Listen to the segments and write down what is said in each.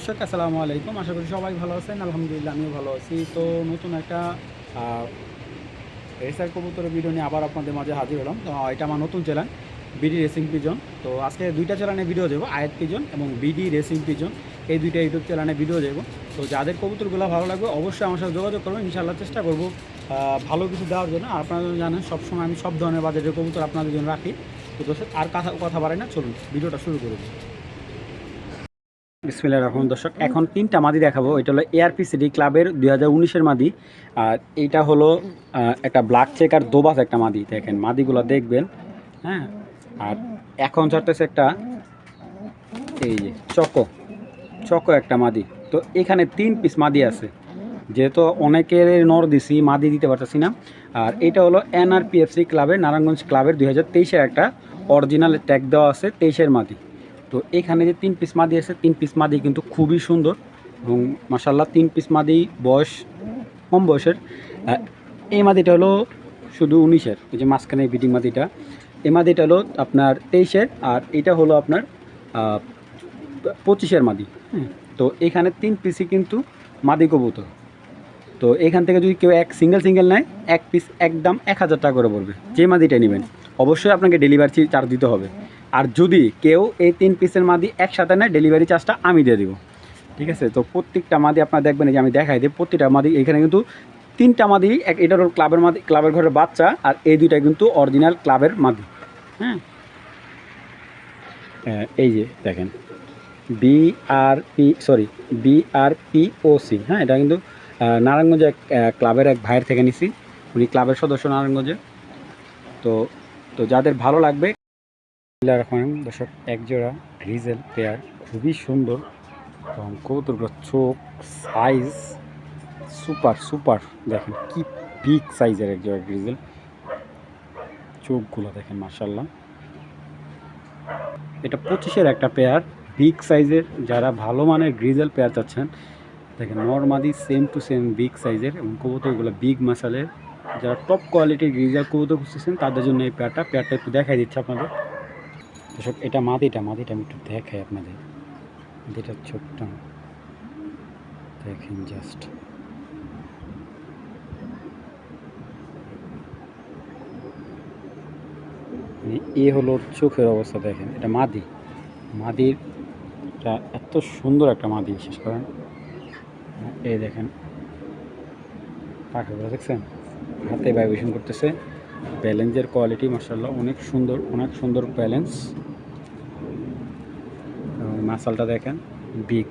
দর্শক আসসালামু আলাইকুম। আশা করি সবাই ভালো আছেন। আলহামদুলিল্লাহ আমিও ভালো আছি। তো নতুন একটা রেসার কবুতরের ভিডিও নিয়ে আবার আপনাদের মাঝে হাজির হলাম। তো এটা আমার নতুন চ্যানেল বিডি রেসিং পিজন। তো আজকে দুইটা চ্যানেলে ভিডিও দেবো, আয়াত পিজন এবং বিডি রেসিং পিজন, এই দুইটা ইউটিউব চ্যানেলে ভিডিও দেবো। তো যাদের কবুতরগুলো ভালো লাগবে অবশ্যই আমার সাথে যোগাযোগ করবেন। ইনশাআল্লাহ চেষ্টা করবো ভালো কিছু দেওয়ার জন্য। আর আপনারা জানেন সবসময় আমি সব ধরনের বাজেটের কবুতর আপনাদের জন্য রাখি। তো দর্শক আর কথা বাড়াই না, চলুন ভিডিওটা শুরু করব। বিসমিল্লাহির রহমানির দর্শক, এখন তিনটা মাদি দেখাবো। এটা হলো এআরপি সিটি ক্লাবের 2019-এর মাদি। আর এইটা হলো একটা ব্ল্যাক চেকার দোবাস একটা মাদি। দেখেন মাদিগুলো দেখবেন, হ্যাঁ। আর এখন ছাড়তেছে একটা এই যে চকো একটা মাদি। তো এখানে 3 পিস মাদি আছে, যেহেতু অনেকের নর দিছি মাদি দিতে পারতেছি না। আর এটা হলো এনআরপিএফসি ক্লাবের, নারায়ণগঞ্জ ক্লাবের 2023-এর একটা অরিজিনাল ট্যাগ দেওয়া আছে, 23-এর মাদি। তো এখানে যে 3 পিস মাদি আছে, 3 পিস মাদি কিন্তু খুবই সুন্দর এবং মাশাআল্লাহ 3 পিস মাদি বয়স কম বয়সের। এই মাদিটা হলো শুধু 19-এর, এই যে মাঝখানে বিডিং মাদিটা, এই মাদিটা হলো আপনার 23-এর, আর এটা হলো আপনার 25-এর মাদি। হ্যাঁ, তো এখানে 3 পিসই কিন্তু মাদি কবুতর। তো এখান থেকে যদি কেউ সিঙ্গেল নেয়, এক পিস একদম 1000 টাকা করে পড়বে। যে মাদিটা নেবেন অবশ্যই আপনাকে ডেলিভারি চার্জ দিতে হবে। আর যদি কেউ এই 3 পিসের মাদি একসাথে নেয়, ডেলিভারি চার্জটা আমি দিয়ে দেবো। ঠিক আছে? তো প্রত্যেকটা মাদি আপনারা দেখবেন, যে আমি দেখাই দিই প্রত্যেকটা মাদি। এখানে কিন্তু 3টা মাদি, এটার ক্লাবের মাদি, ক্লাবের ঘরের বাচ্চা, আর এই দুইটা কিন্তু অরিজিনাল ক্লাবের মাদি। হ্যাঁ, এই যে দেখেন বিআরপিওসি। হ্যাঁ, এটা কিন্তু নারায়ণগঞ্জে ক্লাবের এক ভাইয়ের থেকে নিছি, উনি ক্লাবের সদস্য নারায়ণগঞ্জে। তো তো যাদের ভালো লাগবে দর্শক, একজোড়া গ্রিজেল পেয়ার, খুবই সুন্দর এবং কবুতরগুলোর চোখ সাইজ সুপার। দেখেন কি বিগ সাইজের একজোড়া গ্রিজেল, চোখগুলো দেখেন মাশাআল্লাহ। এটা 25-এর একটা পেয়ার, বিগ সাইজের। যারা ভালো মানের গ্রিজেল পেয়ার চাচ্ছেন, দেখেন নরমাদি সেম টু সেম বিগ সাইজের এবং কবুতরগুলো বিগ মাসালের। যারা টপ কোয়ালিটির গ্রিজেল কবুতর খুঁজতেছেন তাদের জন্য এই পেয়ারটা একটু দেখাই দিচ্ছে আপনাদের। দর্শক, এটা মাদিটা আমি একটু দেখাই আপনাদের। মাদিটা ছোট্ট, দেখেন জাস্ট। এ হলো চোখের অবস্থা, দেখেন। এটা মাদিরটা এত সুন্দর একটা মাদি, বিশেষ করেন এই দেখেন পাখাগুলো দেখছেন, হাতে ভাইব্রেশন করতেছে। ব্যালেন্সের কোয়ালিটি মাশাআল্লাহ অনেক সুন্দর ব্যালেন্স। এবং মাসালটা দেখেন বিগ।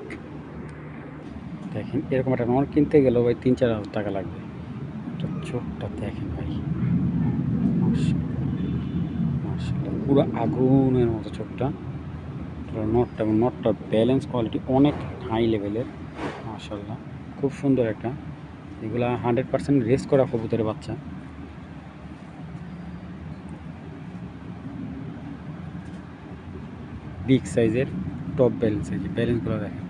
দেখেন এরকম একটা নর কিনতে গেলেও ভাই 3-4 হাজার টাকা লাগবে। এটা চোখটা দেখেন ভাই, মাশাআল্লাহ পুরো আগুনের মতো চোখটা। নটটার ব্যালেন্স কোয়ালিটি অনেক হাই লেভেলের মাশাআল্লাহ, খুব সুন্দর একটা। এগুলা 100% রেস করা কবুতরের বাচ্চা। বিগ সাইজের টপ ব্যালেন্স, এই যে ব্যালেন্সগুলো দেখেন,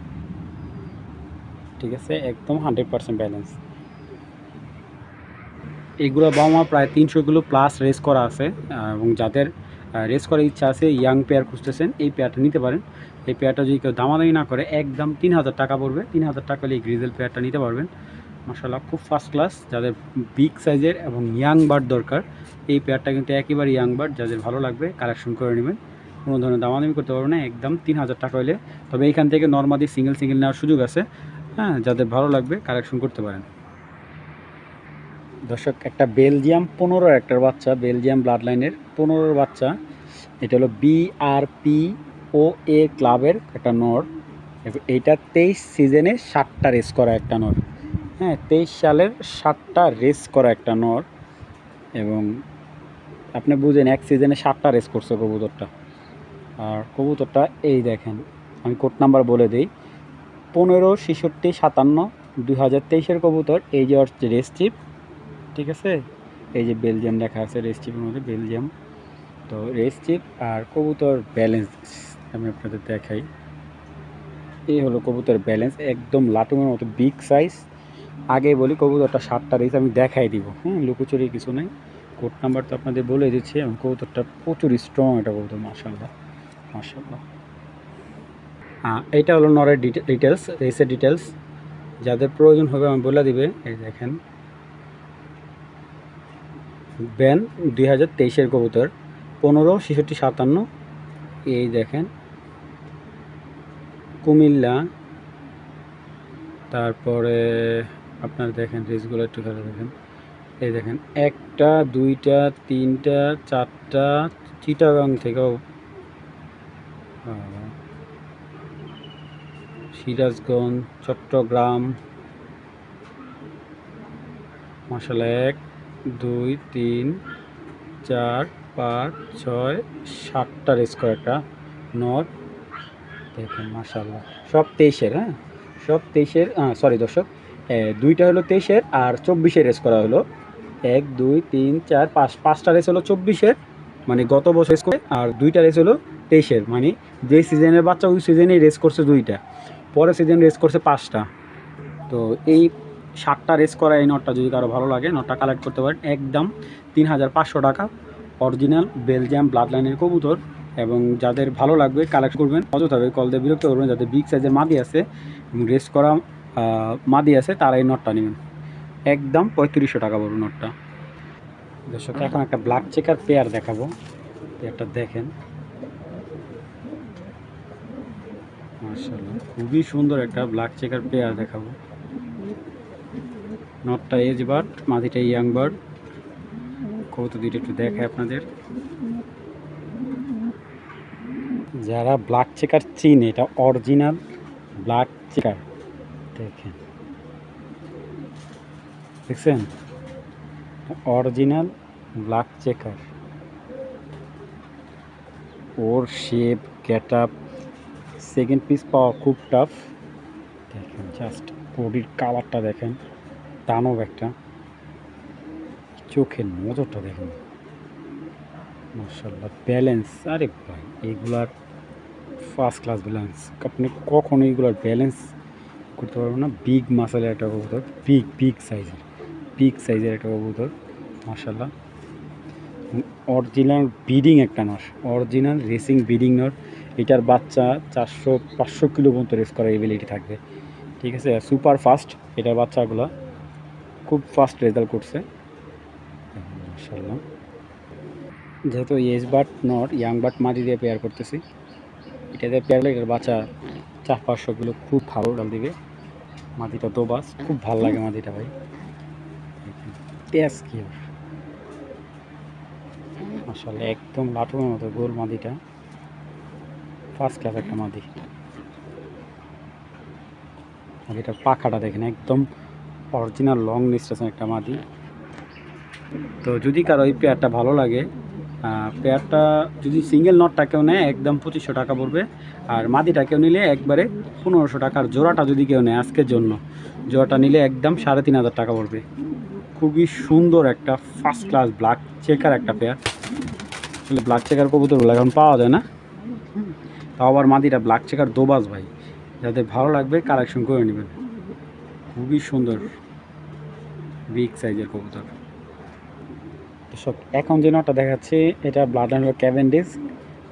ঠিক আছে, একদম 100% ব্যালেন্স। এইগুলো বাবা প্রায় 300 প্লাস রেস করা আছে। এবং যাদের রেস করার ইচ্ছা আছে, ইয়াং পেয়ার খুঁজতেছেন, এই পেয়ারটা নিতে পারেন। এই পেয়ারটা যদি কেউ দামাদামি না করে, একদম 3000 টাকা পড়বে। 3000 টাকা হলে এই গ্রিজেল পেয়ারটা নিতে পারবেন। মাশাআল্লাহ খুব ফার্স্ট ক্লাস। যাদের বিগ সাইজের এবং ইয়াং বার্ড দরকার, এই পেয়ারটা কিন্তু একেবারে ইয়াং বার্ড। যাদের ভালো লাগবে কালেকশন করে নেবেন, কোনো ধরনের দামাদামি করতে পারবেন না, একদম 3000 টাকা হলে। তবে এইখান থেকে নর্মালি সিঙ্গেল নেওয়ার সুযোগ আছে। হ্যাঁ, যাদের ভালো লাগবে কালেকশন করতে পারেন। দর্শক, একটা বেলজিয়াম 15-এর একটার বাচ্চা, বেলজিয়াম ব্লাড লাইনের 15-এর বাচ্চা। এটা হলো বিআরপিওএ ক্লাবের একটা নর। এইটা 23 সিজনে 7টা রেস করা একটা নর। হ্যাঁ, 23 সালের 7টা রেস করা একটা নর। এবং আপনি বুঝেন, এক সিজনে 7টা রেস করছে কবুতরটা। আর কবুতরটা এই দেখেন, আমি কোড নাম্বার বলে দিই, 15-66-57 2023-এর কবুতর। এই যে রেস চিপ, ঠিক আছে, এই যে বেলজিয়াম লেখা আছে রেস চিপের মধ্যে, বেলজিয়াম। তো রেস চিপ আর কবুতর ব্যালেন্স আমি আপনাদের দেখাই। এই হলো কবুতর ব্যালেন্স, একদম লাটুমের মতো বিগ সাইজ। আগে বলি কবুতরটা 7টা রেস আমি দেখাই দিব। হ্যাঁ, লুকোচুরি কিছু নেই, কোড নাম্বার তো আপনাদের বলে দিচ্ছি। এবং কবুতরটা প্রচুর স্ট্রং একটা কবুতর, মাশাআল্লাহ। এইটা হলো নরের ডিটেলস, রেসের ডিটেলস। যাদের প্রয়োজন হবে আমি বলে দিবে। এই দেখেন ব্যান 2023-এর কবুতর 15-66-57। এই দেখেন কুমিল্লা। তারপরে আপনার দেখেন রেসগুলো একটু খেলে দেখেন। এই দেখেন 1টা 2টা 3টা 4টা চিটাগাং থেকেও, সিরাজগঞ্জ, চট্টগ্রাম, মাশাআল্লাহ 1 2 3 4 5 6 7টা রেস করে একটা নর। দেখেন মাশাআল্লাহ সব 23-এর। হ্যাঁ, সব 23-এর। সরি দর্শক, 2টা হলো 23-এর আর 24-এর রেস করা হলো। 1 2 3 4 5টা রেস হলো 24-এর, মানে গত বছর রেস করে। আর 2টা রেস হলো 23-এর, মানে যে সিজনের বাচ্চা ওই সিজনেই রেস করছে 2টা, পরের সিজন রেস করছে 5টা। তো এই 7টা রেস করা এই নটটা যদি কারো ভালো লাগে, নটটা কালেক্ট করতে পারেন। একদম 3500 টাকা, অরিজিনাল বেলজিয়াম ব্লাড লাইনের কবুতর। এবং যাদের ভালো লাগবে কালেক্ট করবেন, অযথাভাবে কল দিয়ে বিরক্ত করবেন। যাদের বিগ সাইজের মাদি আছে এবং রেস করা মাদি আছে, তারা এই নটটা নেবেন। একদম 3500 টাকা পড়বে নটটা। দর্শক এখন একটা ব্ল্যাক চেকার পেয়ার দেখাবো। পেয়ারটা দেখেন মাশাআল্লাহ, খুবই সুন্দর একটা ব্ল্যাক চেকার পেয়ার দেখাবো। নটটা এজ বার্ড, মাদিটা ইয়াং বার্ড। কবুতর দুইটা একটু দেখায় আপনাদের। যারা ব্ল্যাক চেকার চিনে, এটা অরিজিনাল ব্ল্যাক চেকার। দেখেন, দেখছেন অরিজিনাল ব্ল্যাক চেকার। ওর shape, get up, second piece পাওয়া খুব টাফ। দেখেন জাস্ট বডির কালারটা দেখেন, দানব একটা। চোখের নজরটা দেখেন মাশাআল্লাহ। ব্যালেন্স, আরে ভাই এইগুলার ফার্স্ট ক্লাস ব্যালেন্স। আপনি কখনো এইগুলার ব্যালেন্স করতে পারবেন না। বিগ মাসালের একটা কবুতর, বিগ সাইজের একটা কবুতর মাশাআল্লাহ। অরিজিনাল ব্রিডিং একটা নর, অরিজিনাল রেসিং ব্রিডিং নর। এটার বাচ্চা 400-500 কিলো পর্যন্ত রেস করার এবিলিটি থাকবে, ঠিক আছে। সুপার ফাস্ট এটার বাচ্চাগুলো, খুব ফাস্ট রেজাল্ট করছে মাশাআল্লাহ। যেহেতু এজ বার্ড নর, ইয়াং বার্ড মাদি দিয়ে পেয়ার করতেছি। এটা দিয়ে পেয়ার এটার বাচ্চা 400-500 কিলো, খুব ভালো ডাল দিবে। মাদিটা দোবাস, খুব ভালো লাগে মাদিটা ভাই। টেস্ট কি মাশাআল্লাহ, একদম লাটুমের মতো গোল মাদিটা, ফার্স্ট ক্লাস একটা মাদি। মাদিটার পাখাটা দেখেন, একদম অরিজিনাল লং নিস্টেশন একটা মাদি। তো যদি কারো এই পেয়ারটা ভালো লাগে, পেয়ারটা যদি সিঙ্গেল নটটা কেউ নেয় একদম 2500 টাকা পড়বে। আর মাদিটা কেউ নিলে একবারে 1500 টাকার। জোড়াটা যদি কেউ নেয় আজকের জন্য, জোড়াটা নিলে একদম 3500 টাকা পড়বে। খুবই সুন্দর একটা ফার্স্ট ক্লাস ব্ল্যাক চেকার একটা পেয়ার। আসলে ব্ল্যাক চেকার কবুতরগুলো এখন পাওয়া যায় না, তাও আবার মাদিটা ব্ল্যাক চেকার দোবাস ভাই। যাদের ভালো লাগবে কালেকশন করে নেবেন, খুবই সুন্দর বিগ সাইজের কবুতর। সব এখন যে নটা দেখাচ্ছে এটা ব্লাড লাইন ক্যাভেন্ডিশ।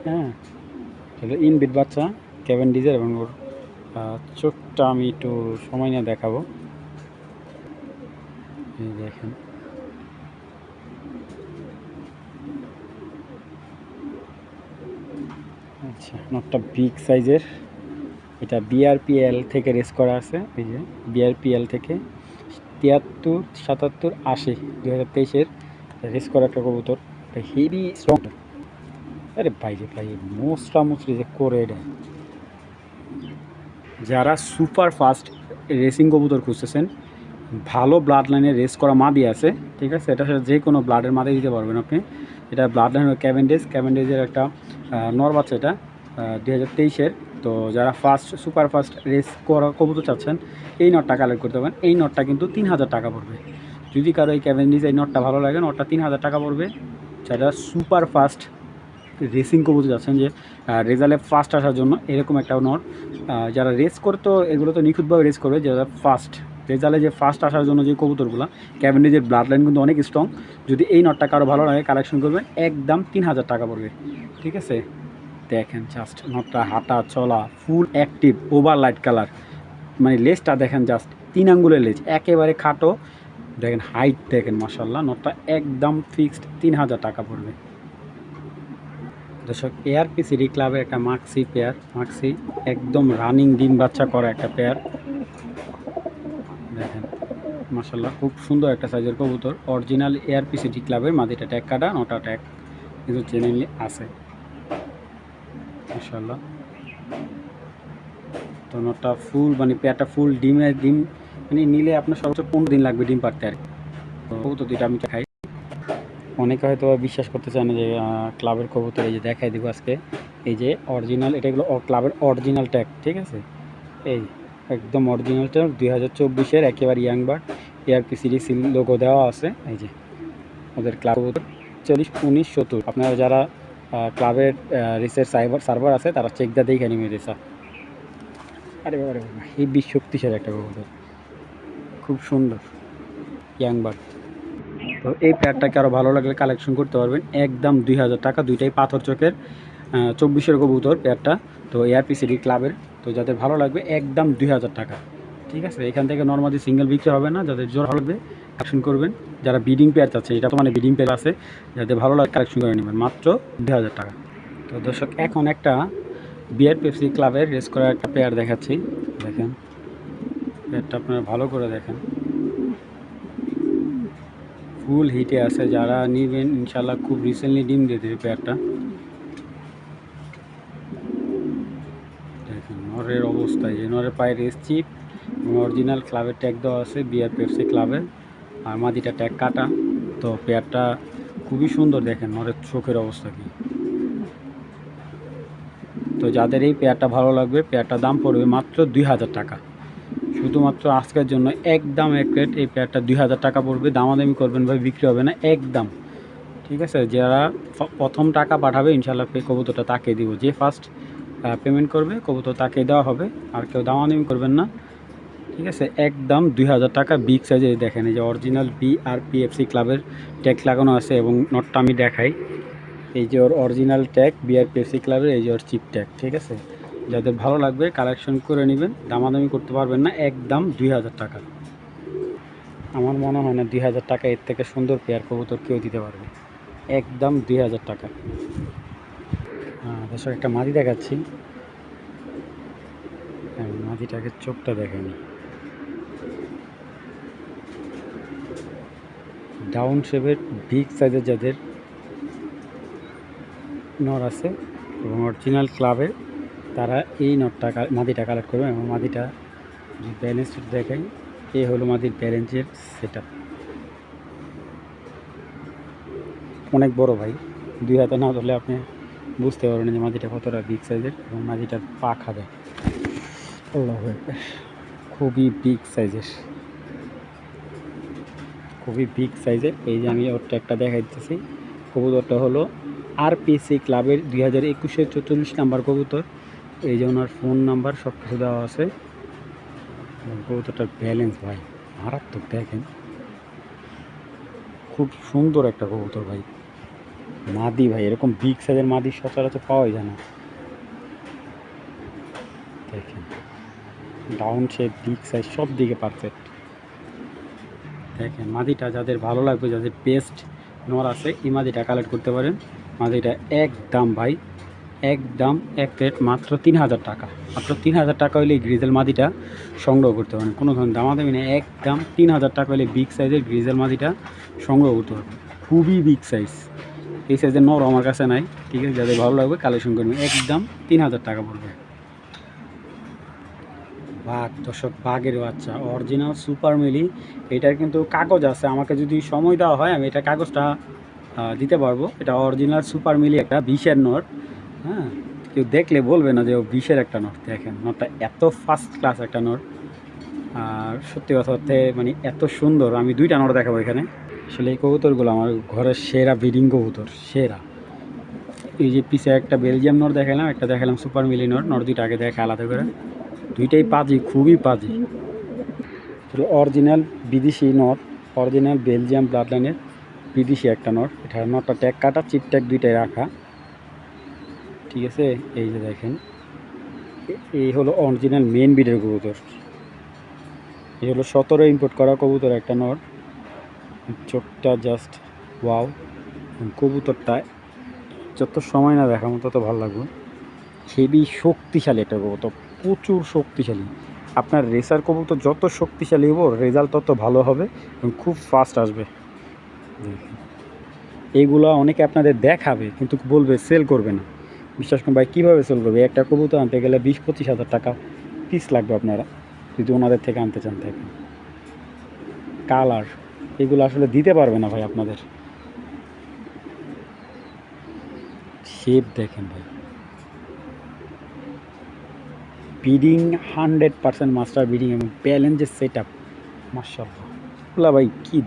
হ্যাঁ, এটা ইনবিট বাচ্চা ক্যাভেন্ডিজের। এবং ওর চোখটা আমি একটু সময় নিয়ে দেখাবো। এই দেখেন আচ্ছা, নটটা বিগ সাইজের। এটা বিআরপিএল থেকে রেস করা আছে। এই যে বিআরপিএল থেকে 73, 77, 80 2023-এর রেস করা একটা কবুতর। এটা হেভি স্ট্রং। আরে ভাই যে ভাই মোস্টলি যে করে এটা। যারা সুপার ফাস্ট রেসিং কবুতর খুঁজতেছেন, ভালো ব্লাড লাইনে রেস করা মাদি আছে, ঠিক আছে। এটা যে কোনো ব্লাডের মাদি দিতে পারবেন আপনি। এটা ব্লাড লাইন ক্যাভেন্ডিজের একটা নর বাচ্চা। এটা 2023-এর। তো যারা সুপার ফাস্ট রেস করা কবুতর চাচ্ছেন, এই নটটা কালেক্ট করতে পারেন। এই নটটা কিন্তু 3000 টাকা পড়বে। যদি কারো এই ক্যাভেন্ডিজ এই নটটা ভালো লাগে, নটটা 3000 টাকা পড়বে। যারা সুপার ফাস্ট রেসিং কবুতর যাচ্ছেন, যে রেজাল্টে ফাস্ট আসার জন্য, এরকম একটা নট। যারা রেস করতো এগুলো তো নিখুঁতভাবে রেস করবে। যারা ফাস্ট রেজাল্টে যে ফাস্ট আসার জন্য যে কবুতরগুলো, ক্যাভেন্ডিজের ব্লাড লাইন কিন্তু অনেক স্ট্রং। যদি এই নটটা কারো ভালো লাগে কালেকশন করবেন, একদম 3000 টাকা পড়বে, ঠিক আছে। দেখেন জাস্ট নটটা হাঁটা চলা full active over light colour, মানে লেজটা দেখেন জাস্ট 3 আঙ্গুলের লেজ, একেবারে খাটো। দেখেন হাইট দেখেন মাশাআল্লাহ, নটটা একদম ফিক্সড 3000 টাকা পড়বে। দর্শক এআরপি সিডি ক্লাবের একটা মাক্সি পেয়ার, মাক্সি একদম রানিং ডিম বাচ্চা করা একটা পেয়ার। দেখেন মাশাআল্লাহ খুব সুন্দর একটা সাইজের কবুতর, অরিজিনাল এআরপি সিডি ক্লাবের, মাদিটা ট্যাগ কাটা, নটা ট্যাগ কিন্তু জেনুইনলি আছে মাশাআল্লাহ। তো নটটা ফুল মানে পেয়ারটা ফুল ডিমের ডিম, মানে নিলে আপনার সর্বোচ্চ 15 দিন লাগবে ডিম পারতে আর কি। তো কবুতর দুইটা আমি খাই, অনেকে হয়তো বিশ্বাস করতে চায় না যে ক্লাবের কবুতর। এই যে দেখাই দিব আজকে, এই যে অরিজিনাল, এটা এগুলো ক্লাবের অরিজিনাল ট্যাগ, ঠিক আছে, এই একদম অরিজিনাল ট্যাগ 2024-এর একেবারে young bird, ARP CD seal logo দেওয়া আছে। এই যে ওদের ক্লাব কবুতর 40, 19, 70। আপনারা যারা ক্লাবের রিসার্চ সার্ভার আছে তারা চেক দিয়ে দেখে নিবে রেসা। আরে বাবা রে বাবা, এই বিশ শক্তিশালী একটা কবুতর, খুব সুন্দর ইয়াং বার্ড। তো এই পেয়ারটাকে আরও ভালো লাগলে কালেকশন করতে পারবেন, একদম 2000 টাকা, দুইটাই পাথর চোখের 24-এর কবুতর পেয়ারটা। তো এআরপি সিডি ক্লাবের, তো যাদের ভালো লাগবে একদম 2000 টাকা, ঠিক আছে। এখান থেকে নর্মালি সিঙ্গেল বিক্রি হবে না, যাদের জোর ভালো লাগবে কালেকশন করবেন। যারা বিডিং পেয়ার চাচ্ছে, এটা তো মানে বিডিং পেয়ার আছে, যাদের ভালো লাগে কালেকশন করে নেবেন মাত্র 2000 টাকা। তো দর্শক এখন একটা বিআর পেপসি ক্লাবের রেস করা একটা পেয়ার দেখাচ্ছি, দেখেন পেয়ারটা আপনারা ভালো করে দেখেন, ফুল হিটে আছে। যারা নেবেন ইনশাল্লাহ খুব রিসেন্টলি ডিম দিয়ে দেবে পেয়ারটা। দেখেন নরের অবস্থায়, যে নরের পায়ে রেস চিপ এবং অরিজিনাল ক্লাবের ট্যাগ দেওয়া আছে বিআর পেপসি ক্লাবের, আর মাদিটা ট্যাগ কাটা। তো পেয়ারটা খুবই সুন্দর, দেখেন নরের চোখের অবস্থা কি। তো যাদের এই পেয়ারটা ভালো লাগবে, পেয়ারটার দাম পড়বে মাত্র 2000 টাকা, শুধুমাত্র আজকের জন্য একদম এক রেট। এই পেয়ারটা 2000 টাকা পড়বে, দামাদামি করবেন ভাই, বিক্রি হবে না একদম, ঠিক আছে। যারা প্রথম টাকা পাঠাবে ইনশাল্লাহ কবুতরটা তাকে দিব, যে ফার্স্ট পেমেন্ট করবে কবুতর তাকে দেওয়া হবে, আর কেউ দামাদামি করবেন না, ঠিক আছে। একদম 2000 টাকা বিগ সাইজে। দেখেন এই যে অরিজিনাল বিআরপিএফসি ক্লাবের ট্যাগ লাগানো আছে, এবং নটটা আমি দেখাই, এই যে ওর অরিজিনাল ট্যাগ বিআরপিএফসি ক্লাবের, এই যে ওর চিপ ট্যাগ, ঠিক আছে। যাদের ভালো লাগবে কালেকশন করে নেবেন, দামাদামি করতে পারবেন না, একদম 2000 টাকা। আমার মনে হয় না 2000 টাকা এর থেকে সুন্দর পেয়ার কবুতর কেউ দিতে পারবে, একদম 2000 টাকা। দর্শক একটা মাদি দেখাচ্ছি, মাদিটাকে চোখটা দেখেনি, ডাউন শেপের বিগ সাইজের যাদের নর আছে এবং অরিজিনাল ক্লাবে, তারা এই নটটা মাদিটা কালেক্ট করবে। এবং মাদিটা যে ব্যালেন্স দেখেন, এই হলো মাদির ব্যালেন্সের সেট আপ, অনেক বড় ভাই, 2 হাতে না ধরলে আপনি বুঝতে পারবেন যে মাদিটা কতটা বিগ সাইজের। এবং মাদিটার পাখা দেয় খুবই বিগ সাইজের, খুবই বিগ সাইজের। এই যে আমি ওর ট্যাগটা দেখাই দিতেছি, কবুতরটা হলো আরপিসি ক্লাবের 2021-এর 44 নাম্বার কবুতর। এই যে ওনার ফোন নাম্বার সব কিছু দেওয়া আছে। কবুতরটার ব্যালেন্স ভাই মারাত্মক, দেখেন খুব সুন্দর একটা কবুতর ভাই, মাদি ভাই, এরকম বিগ সাইজের মাদি সচরাচর পাওয়াই যায় না। দেখেন ডাউন শেপ, বিগ সাইজ, সব দিকে পারফেক্ট। দেখেন মাদিটা যাদের ভালো লাগবে, যাদের বেস্ট নর আছে, এই মাদিটা কালেক্ট করতে পারেন। মাদিটা একদম ভাই, একদম এক রেট, মাত্র 3000 টাকা, মাত্র 3000 টাকা হলে গ্রিজেল মাদিটা সংগ্রহ করতে পারেন, কোনো ধরনের দামাদামি নেই, একদম 3000 টাকা হলে বিগ সাইজের গ্রিজেল মাদিটা সংগ্রহ করতে পারবেন, খুবই বিগ সাইজ। এই সাইজের নর আমার কাছে নাই, ঠিক আছে। যাদের ভালো লাগবে কালেকশন করবেন, একদম 3000 টাকা পড়বে। বাঘ, দর্শক বাঘের বাচ্চা, অরিজিনাল সুপার মিলি। এটার কিন্তু কাগজ আছে, আমাকে যদি সময় দেওয়া হয় আমি এটা কাগজটা দিতে পারবো। এটা অরিজিনাল সুপার মিলি একটা 20-এর নোট, হ্যাঁ, কেউ দেখলে বলবে না যে ও 20-এর একটা নোট। দেখেন নোটটা এত ফার্স্ট ক্লাস একটা নোট, আর সত্যি কথা হচ্ছে মানে এত সুন্দর। আমি 2টা নোট দেখাবো এখানে। আসলে এই কবুতরগুলো আমার ঘরের সেরা ব্রিডিং কবুতর, সেরা। এই যে পিছে একটা বেলজিয়াম নোট দেখালাম, একটা দেখালাম সুপার মিলি নোট, নোট 2টা আগে দেখে আলাদা করে। 2টাই পাজি, খুবই পাজি। অরিজিনাল বিদেশি নট, অরিজিনাল বেলজিয়াম ব্লাড লাইনের বিদেশি একটা নট। এটা নটটা ট্যাগ কাটা, চিপ ট্যাগ 2টাই রাখা, ঠিক আছে। এই যে দেখেন এই হলো অরিজিনাল মেন ব্রিডের কবুতর। এই হলো 17 ইম্পোর্ট করা কবুতর একটা নর। চোখটা জাস্ট ওয়াও। কবুতরটা যত সময় না দেখাবো তত ভালো লাগবে। হেভি শক্তিশালী একটা কবুতর, প্রচুর শক্তিশালী। আপনার রেসার কবুতর যত শক্তিশালী হবো রেজাল্ট তত ভালো হবে এবং খুব ফাস্ট আসবে। এইগুলো অনেকে আপনাদের দেখাবে কিন্তু বলবে সেল করবে না। বিশ্বাস করুন ভাই, কীভাবে সেল করবে? একটা কবুতর আনতে গেলে 20-25 হাজার টাকা পিস লাগবে আপনারা যদি ওনাদের থেকে আনতে চান থাকেন। কালার এগুলো আসলে দিতে পারবে না ভাই আপনাদের। শেপ দেখেন ভাই, ব্রিডিং 100% মাস্টার ব্রিডিং এবং ব্যালেন্সের সেট আপ মাশাআল্লাহ। ওগুলা ভাই কী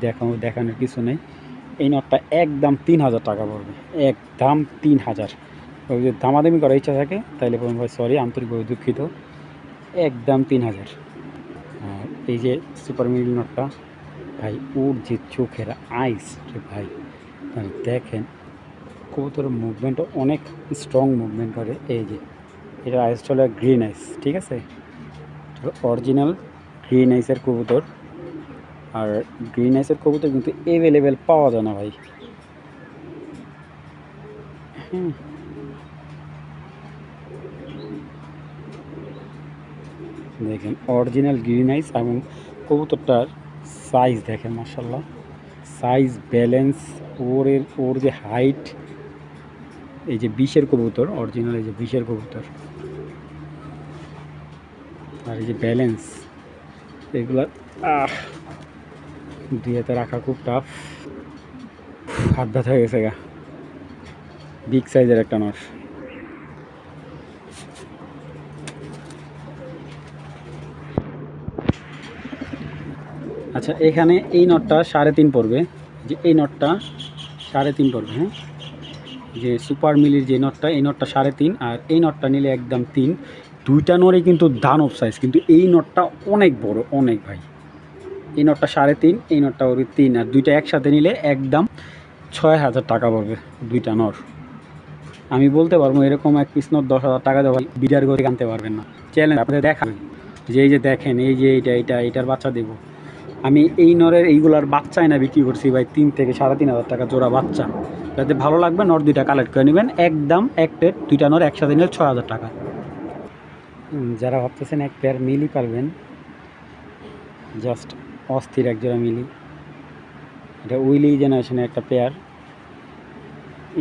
দেখানোর কিছু নেই। এই নটটা একদম 3000 টাকা পড়বে, একদম 3000। ওই যে দামাদামি করার ইচ্ছা থাকে তাইলে বলুন ভাই সরি, আন্তরিকভাবে দুঃখিত, একদম 3000। আর এই যে সুপার মিডল নটটা ভাই, ওর যে চোখের আইস রে ভাই, দেখেন কবুতরের মুভমেন্টও অনেক স্ট্রং মুভমেন্ট করে। এই যে এটা আইসটা হলো গ্রিন আইস, ঠিক আছে, অরিজিনাল গ্রিন আইসের কবুতর। আর গ্রিন আইসের কবুতর কিন্তু অ্যাভেলেবেল পাওয়া যায় না ভাই। দেখেন অরিজিনাল গ্রিন আইস এবং কবুতরটার সাইজ দেখেন মাশাআল্লাহ, সাইজ ব্যালেন্স, ওর যে হাইট। এই যে 20-এর কবুতর, অরিজিনাল এই যে 20-এর কবুতর, আর এই যে ব্যালেন্স এগুলো দুই হাতে রাখা খুব টাফ, হাত ব্যথা হয়ে গেছে গা। বিগ সাইজের একটা নর। আচ্ছা, এখানে এই নটটা 3.5 পড়বে, যে এই নটটা 3.5 পড়বে। হ্যাঁ, যে সুপার মিলির যে নটটা, এই নটটা 3.5, আর এই নটটা নিলে একদম 3। দুইটা নরই কিন্তু দানব সাইজ, কিন্তু এই নটটা অনেক বড়, অনেক ভাই। এই নটটা 3.5, এই নটটা ওর 3, আর দুইটা একসাথে নিলে একদম 6000 টাকা পড়বে দুইটা নর। আমি বলতে পারবো এরকম এক পিস নর 10,000 টাকা দেওয়া বিডার করে আনতে পারবেন না। চ্যালেঞ্জ আপনাদের দেখাবে যে এই যে দেখেন, এই যে এইটার বাচ্চা দেবো আমি। এই নরের এইগুলার বাচ্চাই না বিক্রি করছি ভাই 3 থেকে 3,500 টাকা জোড়া বাচ্চা। যাতে ভালো লাগবে নর দুইটা কালেক্ট করে নেবেন, একদম এক প্লেট দুইটা নর একসাথে নিলে 6,000 টাকা। যারা ভাবতেছেন এক পেয়ার মিলি পারবেন, জাস্ট অস্থির এক জোড়া মিলি। এটা উইলি জেনারেশনের একটা পেয়ার,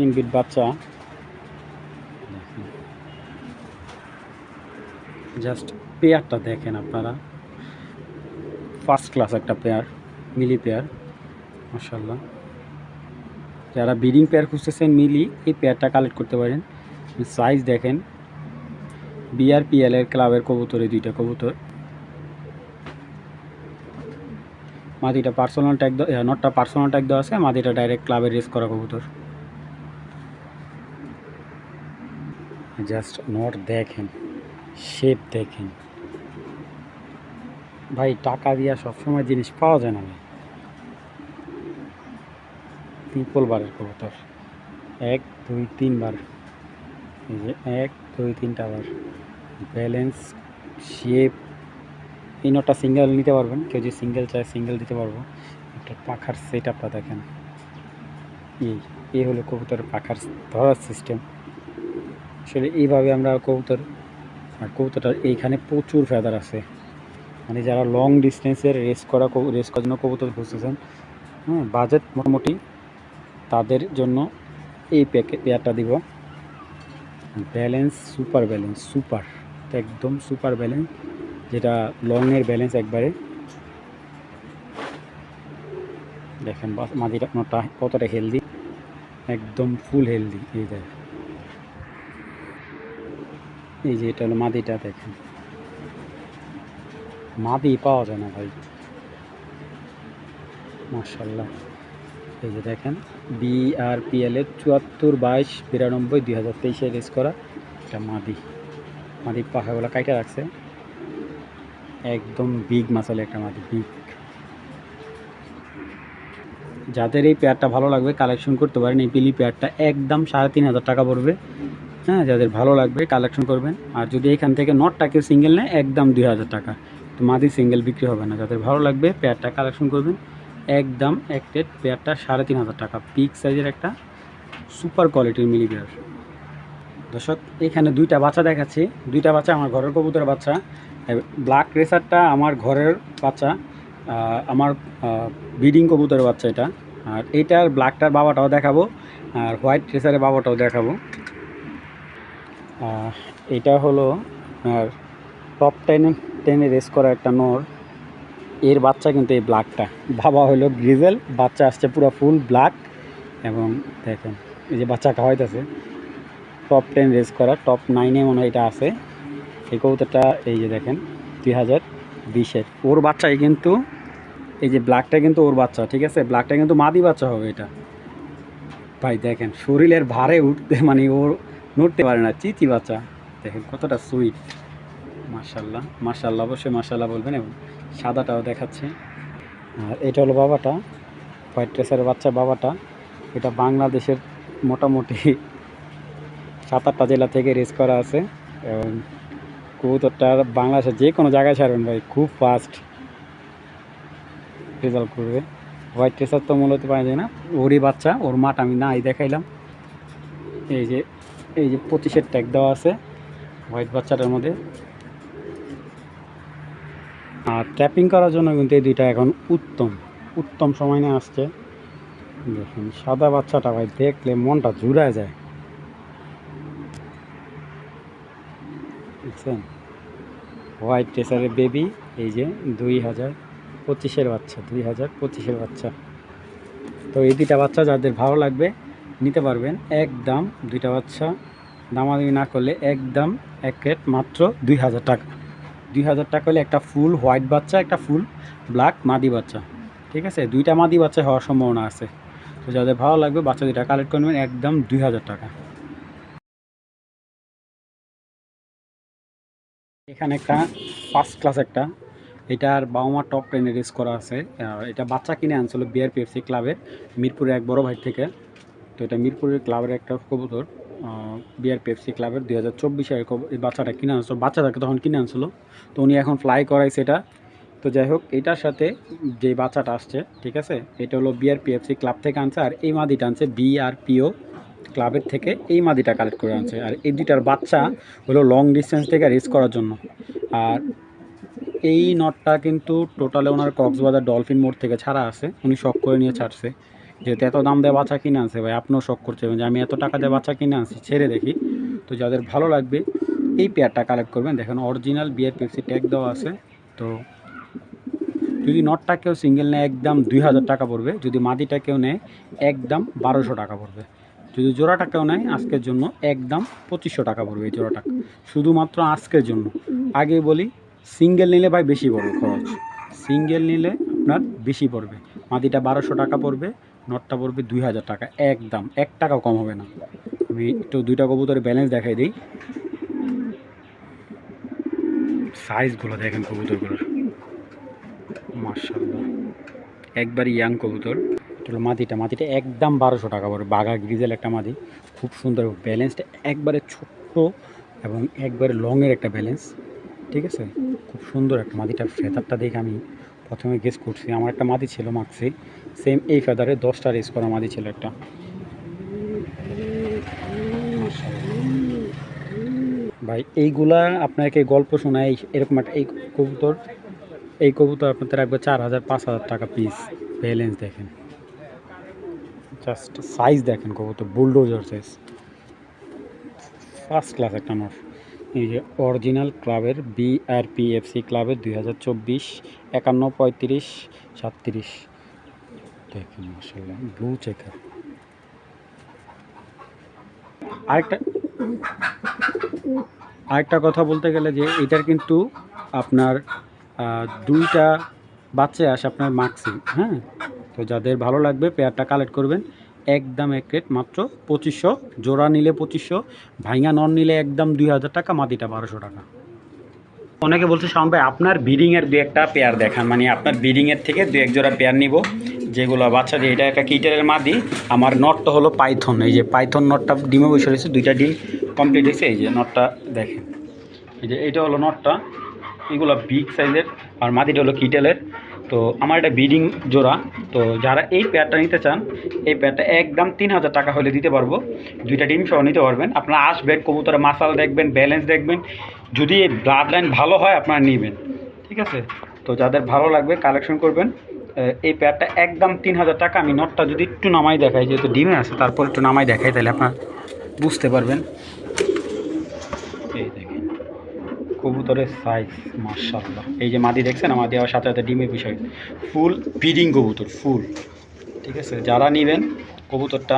ইনবিট বাচ্চা। জাস্ট পেয়ারটা দেখেন আপনারা, ফার্স্ট ক্লাস একটা পেয়ার, মিলি পেয়ার মাশাআল্লাহ। যারা ব্রিডিং পেয়ার খুঁজতেছেন মিলি, এই পেয়ারটা কালেক্ট করতে পারেন। সাইজ দেখেন, বিআরপিএল এর ক্লাবের কবুতর, এই দুইটা কবুতর। মাদিটা পার্সোনাল ট্যাগ, নটটা পার্সোনাল ট্যাগ দেওয়া আছে, মাদিটা ডাইরেক্ট ক্লাবের রেস করা কবুতর। জাস্ট নট দেখেন, শেপ দেখেন ভাই, টাকা দিয়া সবসময় জিনিস পাওয়া যায় না ভাই। ট্রিপল বারের কবুতর, 1 2 3 বার, এই যে 1 2 3টা বার, ব্যালেন্স, শেপ। এই নটটা সিঙ্গেল নিতে পারবেন, কেউ যদি সিঙ্গেল চায় সিঙ্গেল দিতে পারবো। একটা পাখার সেট আপটা দেখেন, এই হলো কবুতরের পাখার ধরার সিস্টেম। আসলে এইভাবে আমরা কবুতর, আর কবুতরটার এইখানে প্রচুর ফেদার আছে, মানে যারা লং ডিস্টেন্সের রেস করার জন্য কবুতর খুঁজতেছেন, বাজেট মোটামুটি, তাদের জন্য এই পেয়ারটা দিব। ব্যালেন্স সুপার, ব্যালেন্স সুপার, একদম সুপার ব্যালেন্স, যেটা লংয়ের ব্যালেন্স একবারে। দেখেন মাদিটা নটা কতটা হেলদি, একদম ফুল হেলদি। এই যে এটা হলো মাদিটা, দেখেন মাদি পাওয়া যায় না ভাই মাশাআল্লাহ। এই যে দেখেন বিআরপিএল এর 74/22/92 2023 রেস করা এটা মাদি পাখাগুলো কাইটা রাখছে, একদম বিগ মাসালে একটা মাদি, বিগ। যাদের এই পেয়ারটা ভালো লাগবে কালেকশন করতে পারেন। এই পিলি পেয়ারটা একদম 3,500 টাকা পড়বে, হ্যাঁ, যাদের ভালো লাগবে কালেকশন করবেন। আর যদি এখান থেকে নটটা কেউ সিঙ্গেল নেয় একদম 2000 টাকা, তো মাদি সিঙ্গেল বিক্রি হবে না। যাদের ভালো লাগবে পেয়ারটা কালেকশন করবেন, একদম এক রেট পেয়ারটা 3500 টাকা। পিক সাইজের একটা সুপার কোয়ালিটির মিলি পেয়ার। দর্শক এখানে দুইটা বাচ্চা দেখাচ্ছি, দুইটা বাচ্চা আমার ঘরের কবুতরের বাচ্চা। ব্ল্যাক রেসারটা আমার ঘরের বাচ্চা, আমার ব্রিডিং কবুতরের বাচ্চা এটা। আর এইটার ব্ল্যাকটার বাবাটাও দেখাবো, আর হোয়াইট রেসারের বাবাটাও দেখাবো। এটা হলো আর টপ 10-এ রেস করা একটা নর, এর বাচ্চা কিন্তু এই ব্ল্যাকটা। বাবা হলো গ্রিজেল, বাচ্চা আসছে পুরো ফুল ব্ল্যাক। এবং দেখেন এই যে বাচ্চা খাওয়াইতেছে, টপ 10 রেস করা, টপ 9-এ মনে হয় এটা আছে। এই কবুতরটা এই যে দেখেন 2020-এর, ওর বাচ্চাই কিন্তু এই যে ব্ল্যাকটা কিন্তু ওর বাচ্চা, ঠিক আছে। ব্ল্যাকটা কিন্তু মাদি বাচ্চা হবে এটা। ভাই দেখেন শরীরের ভারে উঠতে মানে ওর নড়তে পারে না, চিচি বাচ্চা। দেখেন কতটা সুইট, মাশাল্লাহ মাশাল্লাহ, অবশ্যই মাশাল্লাহ বলবেন। এবং সাদাটাও দেখাচ্ছে। আর এটা হলো বাবাটা, হোয়াইট রেসারের বাচ্চা বাবাটা। এটা বাংলাদেশের মোটামুটি 7-8টা জেলা থেকে রেস করা আছে। এবং কবুতরটা বাংলাদেশের যে কোনো জায়গায় ছাড়বেন ভাই, খুব ফাস্ট রেজাল্ট করবে। হোয়াইট রেসার তো মূলত পাওয়া যায় না, ওরই বাচ্চা, ওর মাঠ আমি নাই দেখাইলাম। এই যে 25-এর ট্যাগ দেওয়া আছে হোয়াইট বাচ্চাটার মধ্যে। আর ট্র্যাপিং করার জন্য কিন্তু এই দুইটা এখন উত্তম সময় নিয়ে আসছে। দেখুন সাদা বাচ্চাটা ভাই দেখলে মনটা জুড়ায় যায়, বুঝছেন। হোয়াইট রেসারের বেবি, এই যে 2025-এর বাচ্চা, 2025-এর বাচ্চা। তো এই দুইটা বাচ্চা যাদের ভালো লাগবে নিতে পারবেন, একদম দুইটা বাচ্চা দামাদামি না করলে একদম এক রেট মাত্র 2000 টাকা। 2000 টাকা হলে একটা ফুল হোয়াইট বাচ্চা, একটা ফুল ব্ল্যাক মাদি বাচ্চা, ঠিক আছে। দুইটা মাদি বাচ্চা হওয়ার সম্ভাবনা আছে। তো যাদের ভালো লাগবে বাচ্চা দুইটা কালেক্ট করে নেবেন, একদম 2000 টাকা। এখানে একটা ফার্স্ট ক্লাস একটা, এটার বাবা মা টপ 10-এ রেস করা আছে। এটা বাচ্চা কিনে আনছিল বিআরপিএফসি ক্লাবের, মিরপুরের এক বড় ভাই থেকে। তো এটা মিরপুরের ক্লাবের একটা কবুতর, বিআরপিএফসি ক্লাবের 2024-এর এই বাচ্চাটা কিনে আনছিল, বাচ্চাটাকে তখন কিনে আনছিল। তো উনি এখন ফ্লাই করাইছে এটা। তো যাই হোক, এটার সাথে যে বাচ্চাটা আসছে, ঠিক আছে, এটা হলো বিআরপিএফসি ক্লাব থেকে আনছে। আর এই মাদিটা আনছে বিআরপিও ক্লাবের থেকে, এই মাদিটা কালেক্ট করে আনছে। আর এই দুইটার বাচ্চা হলো লং ডিস্টেন্স থেকে রেস করার জন্য। আর এই নটটা কিন্তু টোটালে ওনার কক্সবাজার ডলফিন মোড় থেকে ছাড়া আছে, উনি শখ করে নিয়ে ছাড়ছে। যেহেতু এত দাম দিয়ে বাচ্চা কিনে আনছে ভাই, আপনিও শখ করছেন যে আমি এত টাকা দিয়ে বাচ্চা কিনে আনছি, ছেড়ে দেখি। তো যাদের ভালো লাগবে এই পেয়ারটা কালেক্ট করবেন। দেখেন অরিজিনাল বিআরপিএফসি ট্যাগ দেওয়া আছে। তো যদি নটটা কেউ সিঙ্গেল নেয় একদম 2000 টাকা পড়বে, যদি মাদিটা কেউ নেয় একদম 1200 টাকা পড়বে, যদি জোড়াটা কেউ নেয় আজকের জন্য একদম 2500 টাকা পড়বে এই জোড়াটা, শুধুমাত্র আজকের জন্য। আগে বলি সিঙ্গেল নিলে ভাই বেশি পড়বে খরচ, সিঙ্গেল নিলে আপনার বেশি পড়বে। মাদিটা 1200 টাকা পড়বে, নটটা পড়বে 2000 টাকা, একদম 1 টাকাও কম হবে না। আমি একটু দুইটা কবুতরের ব্যালেন্স দেখাই দিই, সাইজগুলো দেখেন কবুতরগুলোর, মাশাআল্লাহ একবার ইয়াং কবুতর। এটা মাদিটা একদম 1200 টাকা পড়বে, বাঘা গ্রিজেল একটা মাদি, খুব সুন্দর ব্যালেন্সটা, একবারে ছোট্ট এবং একবারে লংয়ের একটা ব্যালেন্স, ঠিক আছে। খুব সুন্দর একটা মাদিটার ফেদারটা দেখে আমি প্রথমে গেস করছি আমার একটা মাদি ছিল মাক্সি, সেম এই ফেদারে 10টা রেস করা মাদি ছিল একটা। ভাই এইগুলা আপনাকে গল্প শোনায়, এরকম একটা এই কবুতর আপনাদের রাখবে 4000-5000 টাকা পিস। ব্যালেন্স দেখেন, জাস্ট সাইজ দেখেন, কবুতর বুলডোজার সাইজ, ফার্স্ট ক্লাস একটা নর। এই যে অরিজিনাল ক্লাবের বিআরপিএফসি ক্লাবের 2024 51-35-37 দেখেন, মাশাআল্লাহ ব্লু চেকার। আরেকটা কথা বলতে গেলে যে এটার কিন্তু আপনার দুইটা বাচ্চা আসে আপনার মাক্সি, হ্যাঁ। তো যাদের ভালো লাগবে পেয়ারটা কালেক্ট করবেন, একদম এক রেট মাত্র 2500, জোড়া নিলে 2500, ভাইঙা নন নিলে একদম 2000 টাকা, মাদিটা 1200 টাকা। অনেকে বলছে শাওন ভাই আপনার ব্রিডিংয়ের দু একটা পেয়ার দেখান, মানে আপনার ব্রিডিংয়ের থেকে দু এক জোড়া পেয়ার নিব যেগুলো বাচ্চা দিয়ে। এটা একটা কিটারের মাদি, আমার নটটা হলো পাইথন, এই যে পাইথন নটটা ডিমে বসে রয়েছে, দুইটা ডিম কমপ্লিট হয়েছে। এই যে নটটা দেখেন, এই যে এইটা হলো নটটা, এগুলো বিগ সাইজের, আর মাদিটা হলো কিটেলের। তো আমার এটা ব্রিডিং জোড়া। তো যারা এই পেয়ারটা নিতে চান, এই পেয়ারটা একদম 3000 টাকা হলে দিতে পারবো। 2টা ডিম সহ নিতে পারবেন। আপনারা আসবেন, কবুতরের মাসাল দেখবেন, ব্যালেন্স দেখবেন, যদি ব্লাড লাইন ভালো হয় আপনারা নেবেন, ঠিক আছে? তো যাদের ভালো লাগবে কালেকশন করবেন। এই পেয়ারটা একদম 3000 টাকা। আমি নটটা যদি একটু নামাই দেখাই, যেহেতু ডিমে আছে, তারপর একটু নামাই দেখাই, তাহলে আপনার বুঝতে পারবেন। এই দেখেন কবুতরের সাইজ, মাশাআল্লাহ। এই যে মাদি দেখছেন, মাদি দেওয়ার সাথে সাথে ডিমের বিষয়, ফুল ব্রিডিং কবুতর, ফুল, ঠিক আছে? যারা নেবেন কবুতরটা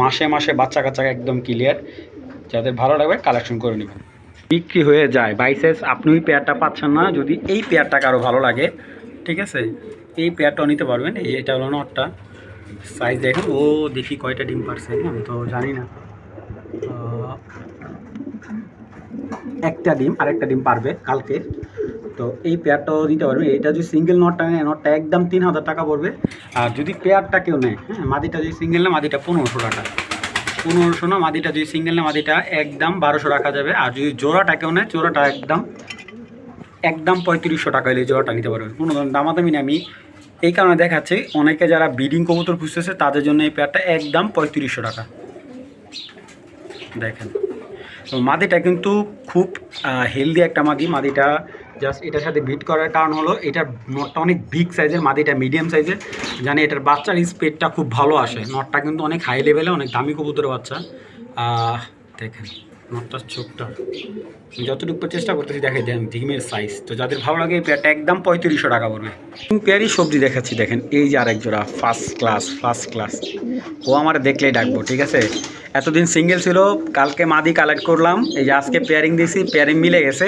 মাসে মাসে বাচ্চা কাচ্চা একদম ক্লিয়ার। যাদের ভালো লাগবে কালেকশন করে নেবেন। বিক্রি হয়ে যায় বাইসেস, আপনি ওই পেয়ারটা পাচ্ছেন না। যদি এই পেয়ারটা কারো ভালো লাগে, ঠিক আছে, এই পেয়ারটাও নিতে পারবেন। এই এটা হলো নটটা, সাইজ দেখুন। ও দেখি কয়টা ডিম পারছে, আমি তো জানি না। একটা ডিম, আরেকটা ডিম পারবে কালকে। তো এই পেয়ারটাও নিতে পারবে। এটা যদি সিঙ্গেল নটটা নেয়, নটটা একদম 3000 টাকা পড়বে। আর যদি পেয়ারটা কেউ নেয়, হ্যাঁ, মাদিটা যদি সিঙ্গেল না, মাদিটা 1500 টাকা। 1500 না, মাদিটা যদি সিঙ্গেল না, মাদিটা একদম 1200 রাখা যাবে। আর যদি জোড়াটা কেউ নেয়, জোড়াটা একদম 3500 টাকা হলে জোড়াটা নিতে পারবে। কোনো ধরনের দামাদামি নেই। আমি এই কারণে দেখাচ্ছি, অনেকে যারা ব্রিডিং কবুতর খুঁজতেছে তাদের জন্য এই পেয়ারটা একদম 3500 টাকা। দেখেন, তো মাদিটা কিন্তু খুব হেলদি একটা মাদি। মাদিটা জাস্ট এটার সাথে বিট করার কারণ হলো এটার নটটা অনেক বিগ সাইজের, মাদিটা মিডিয়াম সাইজের। জানি এটার বাচ্চার স্পিডটা খুব ভালো আসে। নটটা কিন্তু অনেক হাই লেভেলে, অনেক দামি কবুতরের বাচ্চা। দেখেন নটটার চোখটা, যতটুকু চেষ্টা করতেছি দেখাই দেন ডিমের সাইজ। তো যাদের ভালো লাগে এই পেয়ারটা একদম 3500 টাকা পড়বে। পেয়ারই সবজি দেখাচ্ছি, দেখেন এই যে আরেক জোড়া, ফার্স্ট ক্লাস। ও আমার দেখলেই ডাকবো, ঠিক আছে? এতদিন সিঙ্গেল ছিল, কালকে মাদি কালেক্ট করলাম, এই যে আজকে পেয়ারিং দিয়েছি, পেয়ারিং মিলে গেছে।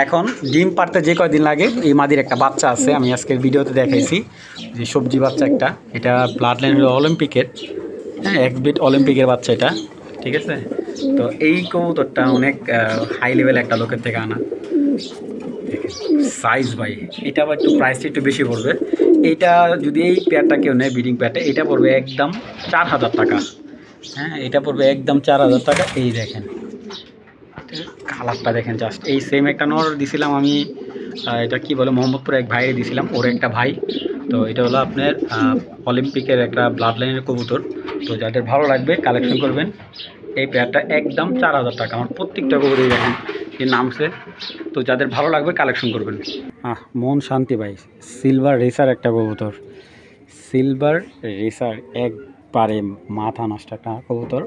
এখন ডিম পারতে যে কয়দিন লাগে, এই মাদির একটা বাচ্চা আছে, আমি আজকের ভিডিওতে দেখাইছি, যে সবজি বাচ্চা একটা। এটা ব্লাড লাইন হলো অলিম্পিকের, হ্যাঁ, এক্সবিট অলিম্পিকের বাচ্চা এটা, ঠিক আছে? তো এই কবুতরটা অনেক হাই লেভেল একটা লোকের থেকে আনা। সাইজ ভাই, এটা আবার একটু প্রাইসটা একটু বেশি পড়বে। এইটা যদি এই পেয়ারটা কেউ নেয়, ব্রিডিং পেয়ারটা, এটা পড়বে একদম 4000 টাকা। হ্যাঁ, এটা পড়বে একদম 4000 টাকা। এই দেখেন কালারটা দেখেন জাস্ট। এই সেম একটা নর দিছিলাম আমি, এটা কি বলে, মোহাম্মদপুরে এক ভাইয়ে দিছিলাম, ওর একটা ভাই। তো এটা হলো আপনার অলিম্পিকের একটা ব্লাড লাইনের কবুতর। তো যাদের ভালো লাগবে কালেকশন করবেন। এই পেয়ারটা একদম 4000 টাকা। আমার প্রত্যেকটা কবুতরই দেখেন যে নামছে। তো যাদের ভালো লাগবে কালেকশন করবেন। মন শান্তি ভাই, সিলভার রেসার একটা কবুতর, সিলভার রেসার, একবারে মাথা নষ্ট একটা কবুতর।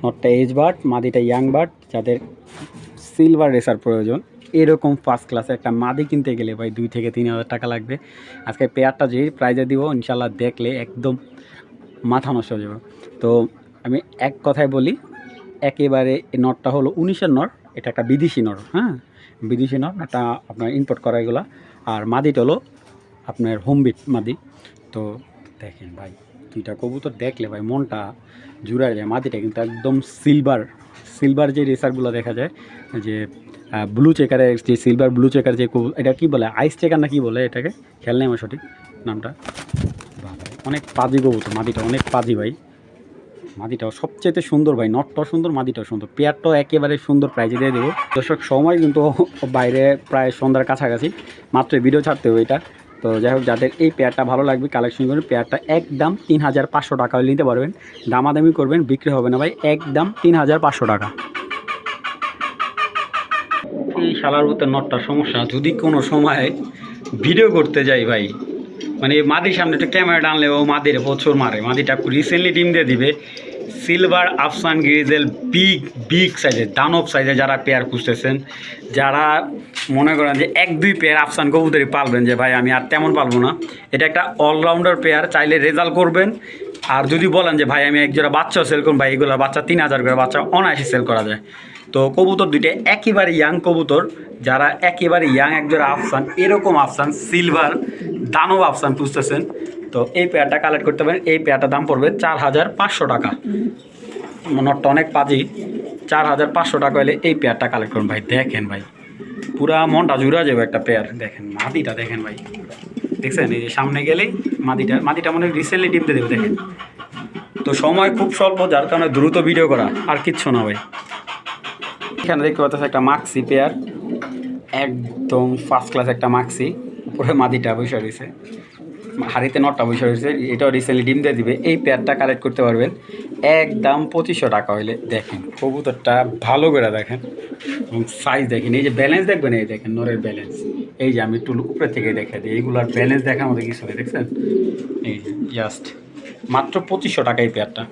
নটটা এজ বার্ড, মাদিটা ইয়াং বার্ড। যাদের সিলভার রেসার প্রয়োজন, এরকম ফার্স্ট ক্লাসে একটা মাদি কিনতে গেলে ভাই 2000 থেকে 3000 টাকা লাগবে। আজকে পেয়ারটা যে প্রাইজে দিব, ইনশাল্লাহ দেখলে একদম মাথা নষ্ট হয়ে যাবে। তো আমি এক কথায় বলি, একেবারে এই নটটা হলো 19-এর নর। এটা একটা বিদেশি নর, হ্যাঁ, বিদেশি নর, এটা আপনার ইম্পোর্ট করা এগুলো। আর মাদিটা হলো আপনার হোমবিট মাদি। তো দেখেন ভাই, দুইটা কবুতর দেখলে ভাই মনটা জুড়ায় যায়। মাদিটা কিন্তু একদম সিলভার যে রেসারগুলো দেখা যায়, যে ব্লু চেকারের, যে সিলভার ব্লু চেকার, যে এটা কি বলে, আইস চেকার না কি বলে এটাকে, খেয়াল নেই আমার সঠিক নামটা। অনেক পাজি কবুতর, মাদিটা অনেক পাজি ভাই। মাদিটাও সবচেয়ে সুন্দর ভাই, নটটাও সুন্দর, মাদিটাও সুন্দর। পেয়ারটাও একেবারে সুন্দর, প্রাইজে দিয়ে দেবো। দর্শক সময় কিন্তু বাইরে প্রায় সন্ধ্যার কাছাকাছি, মাত্র ভিডিও ছাড়তে হবে এটা। তো যাই হোক, যাদের এই পেয়ারটা ভালো লাগবে কালেকশন করবেন। পেয়ারটা একদম 3500 টাকা হলে নিতে পারবেন। দামাদামি করবেন, বিক্রি হবে না ভাই, একদম 3500 টাকা। এই শালার ভিতরে নটটার সমস্যা, যদি কোনো সময় ভিডিও করতে যাই ভাই, মানে মাদির সামনে একটা ক্যামেরা আনলে ও মাদির বছর মারে। মাদিটা রিসেন্টলি ডিম দিয়ে দিবে। সিলভার আফসান গ্রিজেল, বিগ সাইজের, দানব সাইজের। যারা পেয়ার খুঁজতেছেন, যারা মনে করেন যে 1-2 পেয়ার আফসান কবুতরই পালবেন, যে ভাই আমি আর তেমন পালবো না, এটা একটা অলরাউন্ডার পেয়ার, চাইলে রেজাল্ট করবেন। আর যদি বলেন যে ভাই আমি একজোড়া বাচ্চাও সেল করুন, ভাই এগুলো বাচ্চা 3000 করে বাচ্চা অনায়াসে সেল করা যায়। তো কবুতর দুইটা একেবারে ইয়াং কবুতর। যারা একেবারে ইয়াং একজোড়া আফসান, এরকম আফসান সিলভার দানব আফসান খুঁজতেছেন, তো এই পেয়ারটা কালেক্ট করতে পারেন। এই পেয়ারটার দাম পড়বে 4500 টাকা। নটটা অনেক পাজি, 4500 টাকা হলে এই পেয়ারটা কালেক্ট করুন ভাই। দেখেন ভাই, পুরা মনটা জুড়া যাবে একটা পেয়ার। দেখেন মাদিটা, দেখেন ভাই, দেখছেন এই যে সামনে গেলেই মাদিটা মনে হয় রিসেন্টলি ডিম দিয়ে দেবে। দেখেন, তো সময় খুব স্বল্প, যার কারণে দ্রুত ভিডিও করা, আর কিচ্ছু না ভাই। এখানে দেখতে পাচ্ছেন একটা মাক্সি পেয়ার, একদম ফার্স্ট ক্লাস একটা মাক্সি। উপরে মাদিটা বসে রয়েছে, হাড়িতে নটটা বসে রয়েছে, এটাও রিসেন্টলি ডিম দিয়ে দিবে। এই পেয়ারটা কালেক্ট করতে পারবেন একদম 2500 টাকা হইলে। দেখেন কবুতরটা ভালো করে দেখেন এবং সাইজ দেখেন, এই যে ব্যালেন্স দেখবেন, এই দেখেন নরের ব্যালেন্স। এই যে আমি একটু উপরে থেকে দেখে দিই, এইগুলোর ব্যালেন্স দেখার মধ্যে কিছু নেই, দেখছেন? এই যে জাস্ট মাত্র 2500 টাকা এই পেয়ারটা।